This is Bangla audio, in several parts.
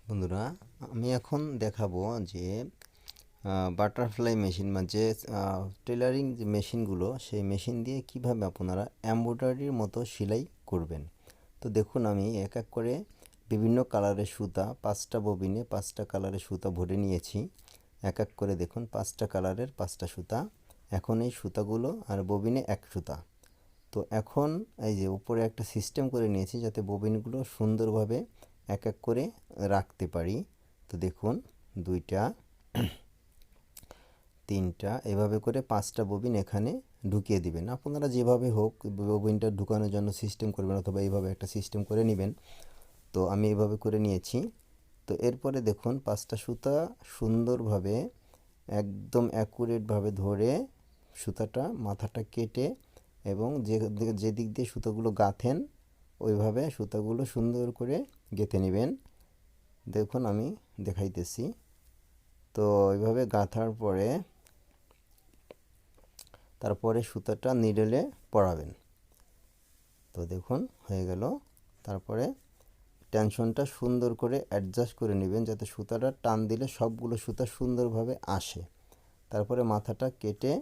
বন্ধুরা, আমি এখন দেখাবো যে বাটারফ্লাই মেশিন বা যে টেলারিং যে মেশিনগুলো, সেই মেশিন দিয়ে কিভাবে আপনারা এমব্রয়ডারির মতো সেলাই করবেন। তো দেখুন, আমি এক এক করে বিভিন্ন কালারের সুতা 5টা ববিনে 5টা কালারের সুতা ভরে নিয়েছি। এক এক করে দেখুন, 5টা কালারের 5টা সুতা। এখন এই সুতাগুলো আর ববিনে এক সুতা। তো এখন এই যে উপরে একটা সিস্টেম করে নিয়েছি যাতে ববিনগুলো সুন্দরভাবে এক এক করে রাখতে পারি। তো দেখুন, 2টা 3টা এভাবে করে 5টা ববিন এখানে ঢুকিয়ে দিবেন। আপনারা যেভাবে হোক ববিনটা ঢুকানোর জন্য সিস্টেম করবেন, অথবা এইভাবে একটা সিস্টেম করে নেবেন। তো আমি এইভাবে করে নিয়েছি। তো এরপরে দেখুন, 5টা সুতা সুন্দরভাবে একদম অ্যাকুরেটভাবে ধরে সুতাটা মাথাটা কেটে এবং যে দিক দিয়ে সুতাগুলো গাঁথেন ওইভাবে সুতাগুলো সুন্দর করে গেঁথে নেবেন। দেখুন, আমি দেখাইতেছি। তো এইভাবে গাঁথার পরে তারপরে সুতাটা নিডলে পরাবেন। তো দেখুন, হয়ে গেল। তারপরে টেনশনটা সুন্দর করে অ্যাডজাস্ট করে নেবেন যাতে সুতাটা টান দিলে সবগুলো সুতা সুন্দরভাবে আসে। তারপরে মাথাটা কেটে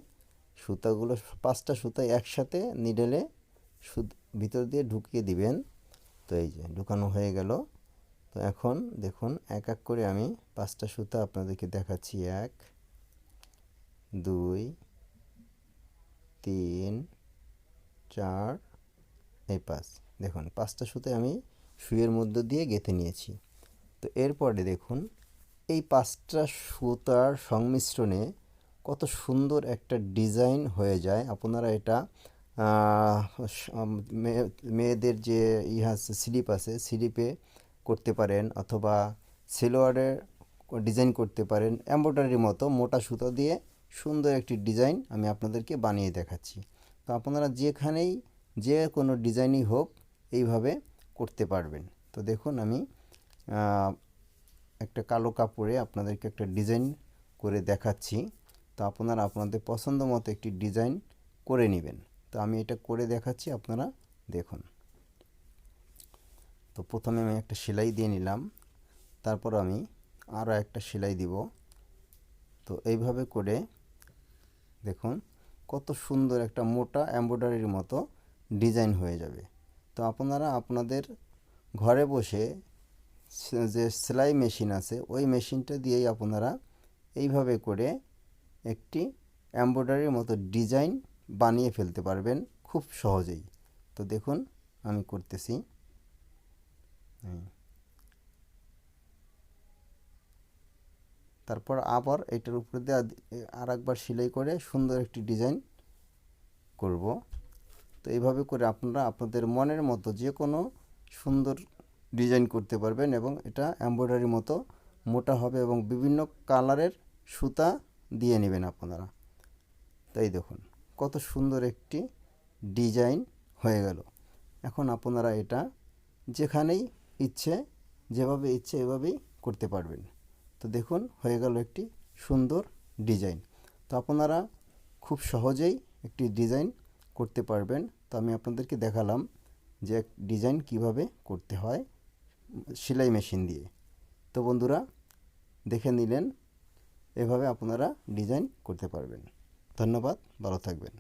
সুতাগুলো 5টা সুতা একসাথে নিডলে ভিতর দিয়ে ঢুকিয়ে দিবেন। তো এই যে ঢুকানো হয়ে গেল। তো এখন দেখুন, এক এক করে আমি 5টা সুতা আপনাদেরকে দেখাচ্ছি। 1 2 3 4 এই 5। দেখুন, 5টা সুতায় আমি সুইয়ের মধ্য দিয়ে গেঁথে নিয়েছি। তো এরপরে দেখুন, এই 5টা সুতার সংমিশ্রণে কত সুন্দর একটা ডিজাইন হয়ে যায়। আপনারা এটা মেয়েদের যে আছে স্লিপ আছে, স্লিপে করতে পারেন, অথবা সেলোয়ারে ডিজাইন করতে পারেন। এমব্রয়ডারির মতো মোটা সুতো দিয়ে সুন্দর একটি ডিজাইন আমি আপনাদেরকে বানিয়ে দেখাচ্ছি। তো আপনারা যেখানেই যে কোনো ডিজাইনই হোক এইভাবে করতে পারবেন। তো দেখুন, আমি একটা কালো কাপড়ে আপনাদেরকে একটা ডিজাইন করে দেখাচ্ছি। তো আপনারা আপনাদের পছন্দ মতো একটি ডিজাইন করে নেবেন। তো আমি এটা করে দেখাচ্ছি, আপনারা দেখুন। তো প্রথমে আমি একটা সেলাই দিয়ে নিলাম, তারপর আমি আরও একটা সেলাই দিব। তো এইভাবে করে দেখুন কত সুন্দর একটা মোটা এমব্রয়ডারির মতো ডিজাইন হয়ে যাবে। তো আপনারা আপনাদের ঘরে বসে যে সেলাই মেশিন আছে ওই মেশিনটা দিয়েই আপনারা এইভাবে করে একটি এমব্রয়ডারির মতো ডিজাইন বানিয়ে ফেলতে পারবেন খুব সহজেই। তো দেখুন, আমি করতেছি। তারপর আবার এটার উপরে দিয়ে আর একবার সেলাই করে সুন্দর একটি ডিজাইন করব। তো এইভাবে করে আপনারা আপনাদের মনের মতো যে কোনো সুন্দর ডিজাইন করতে পারবেন, এবং এটা এমব্রয়ডারির মতো মোটা হবে এবং বিভিন্ন কালারের সুতা দিয়ে নেবেন আপনারা। তাই দেখুন কত সুন্দর একটি ডিজাইন হয়ে গেল। এখন আপনারা এটা যেখানেই ইচ্ছে যেভাবে ইচ্ছে এভাবেই করতে পারবেন। তো দেখুন, হয়ে গেল একটি সুন্দর ডিজাইন। তো আপনারা খুব সহজেই একটি ডিজাইন করতে পারবেন। তো আমি আপনাদেরকে দেখালাম যে ডিজাইন কিভাবে করতে হয় সেলাই মেশিন দিয়ে। তো বন্ধুরা, দেখে নিলেন, এভাবে আপনারা ডিজাইন করতে পারবেন। ধন্যবাদ, ভালো থাকবেন।